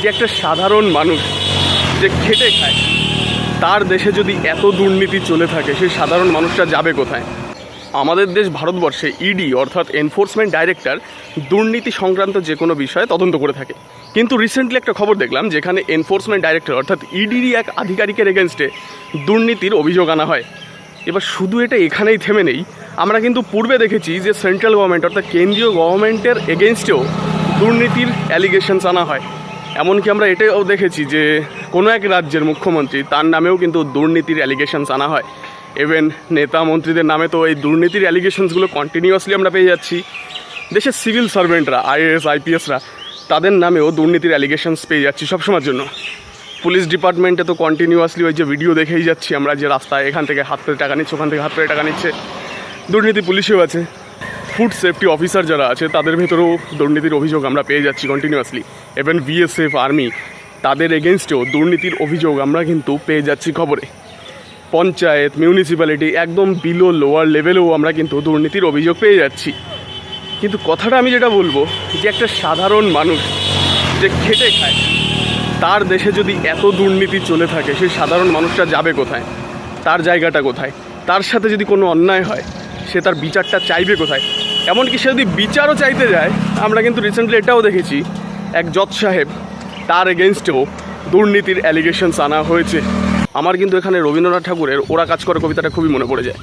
যে একটা সাধারণ মানুষ যে খেটে খায় তার দেশে যদি এত দুর্নীতি চলে থাকে সেই সাধারণ মানুষটা যাবে কোথায়? আমাদের দেশ ভারতবর্ষে ইডি অর্থাৎ এনফোর্সমেন্ট ডাইরেক্টর দুর্নীতি সংক্রান্ত যে কোনো বিষয়ে তদন্ত করে থাকে। কিন্তু রিসেন্টলি একটা খবর দেখলাম যেখানে এনফোর্সমেন্ট ডাইরেক্টর অর্থাৎ ইডিরই এক আধিকারিকের এগেনস্টে দুর্নীতির অভিযোগ আনা হয়। এবার শুধু এটা এখানেই থেমে নেই, আমরা কিন্তু পূর্বে দেখেছি যে সেন্ট্রাল গভর্নমেন্ট অর্থাৎ কেন্দ্রীয় গভর্নমেন্টের এগেনস্টেও দুর্নীতির অ্যালিগেশনস আনা হয়। এমনকি আমরা এটাও দেখেছি যে কোনো এক রাজ্যের মুখ্যমন্ত্রী তার নামেও কিন্তু দুর্নীতির অ্যালিগেশনস আনা হয়। ইভেন নেতা মন্ত্রীদের নামে তো এই দুর্নীতির অ্যালিগেশনসগুলো কন্টিনিউয়াসলি আমরা পেয়ে যাচ্ছি। দেশের সিভিল সার্ভেন্টরা আইএএস আইপিএসরা তাদের নামেও দুর্নীতির অ্যালিগেশনস পেয়ে যাচ্ছি সবসময়ের জন্য। পুলিশ ডিপার্টমেন্টে তো কন্টিনিউয়াসলি ওই যে ভিডিও দেখেই যাচ্ছি আমরা যে রাস্তায় এখান থেকে হাত পেরে টাকা নিচ্ছে, ওখান থেকে হাত পেরে টাকা নিচ্ছে। দুর্নীতি পুলিশেও আছে, ফুড সেফটি অফিসার যারা আছে তাদের ভেতরেও দুর্নীতির অভিযোগ আমরা পেয়ে যাচ্ছি কন্টিনিউয়াসলি। ইভেন বিএসএফ আর্মি তাদের এগেনস্টেও দুর্নীতির অভিযোগ আমরা কিন্তু পেয়ে যাচ্ছি খবরে। পঞ্চায়েত মিউনিসিপ্যালিটি একদম বিলো লোয়ার লেভেলেও আমরা কিন্তু দুর্নীতির অভিযোগ পেয়ে যাচ্ছি। কিন্তু কথাটা আমি যেটা বলবো যে একটা সাধারণ মানুষ যে খেটে খায় তার দেশে যদি এত দুর্নীতি চলে থাকে সেই সাধারণ মানুষটা যাবে কোথায়? তার জায়গাটা কোথায়? তার সাথে যদি কোনো অন্যায় হয় সে তার বিচারটা চাইবে কোথায়? এমনকি সে যদি বিচারও চাইতে যায়, আমরা কিন্তু রিসেন্টলি এটাও দেখেছি এক জজ সাহেব তার এগেনস্টেও দুর্নীতির অ্যালিগেশনস আনা হয়েছে। আমার কিন্তু এখানে রবীন্দ্রনাথ ঠাকুরের ওরা কাজ করে কবিতাটা খুবই মনে পড়ে যায়।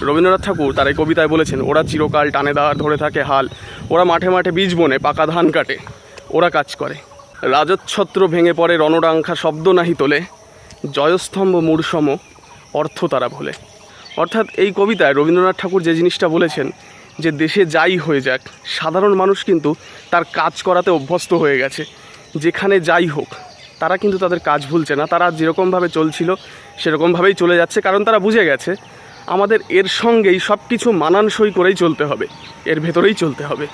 রবীন্দ্রনাথ ঠাকুর তার এই কবিতায় বলেছেন, ওরা চিরকাল টানে দাঁড় ধরে থাকে হাল, ওরা মাঠে মাঠে বীজ বনে পাকা ধান কাটে, ওরা কাজ করে। রাজচ্ছত্র ভেঙে পড়ে রণডাঙ্খা শব্দ নাহি তোলে, জয়স্তম্ভ মূঢ়সম অর্থ তারা ভোলে। অর্থাৎ এই কবিতায় রবীন্দ্রনাথ ঠাকুর যে জিনিসটা বলেছেন যে দেশে যাই হয়ে যাক সাধারণ মানুষ কিন্তু তার কাজ করাতে অভ্যস্ত হয়ে গেছে। যেখানে যাই হোক তারা কিন্তু তাদের কাজ ভুলছে না, তারা যেরকমভাবে চলছিল সেরকমভাবেই চলে যাচ্ছে। কারণ তারা বুঝে গেছে আমাদের এর সঙ্গেই সব কিছু মানানসই করেই চলতে হবে, এর ভেতরেই চলতে হবে।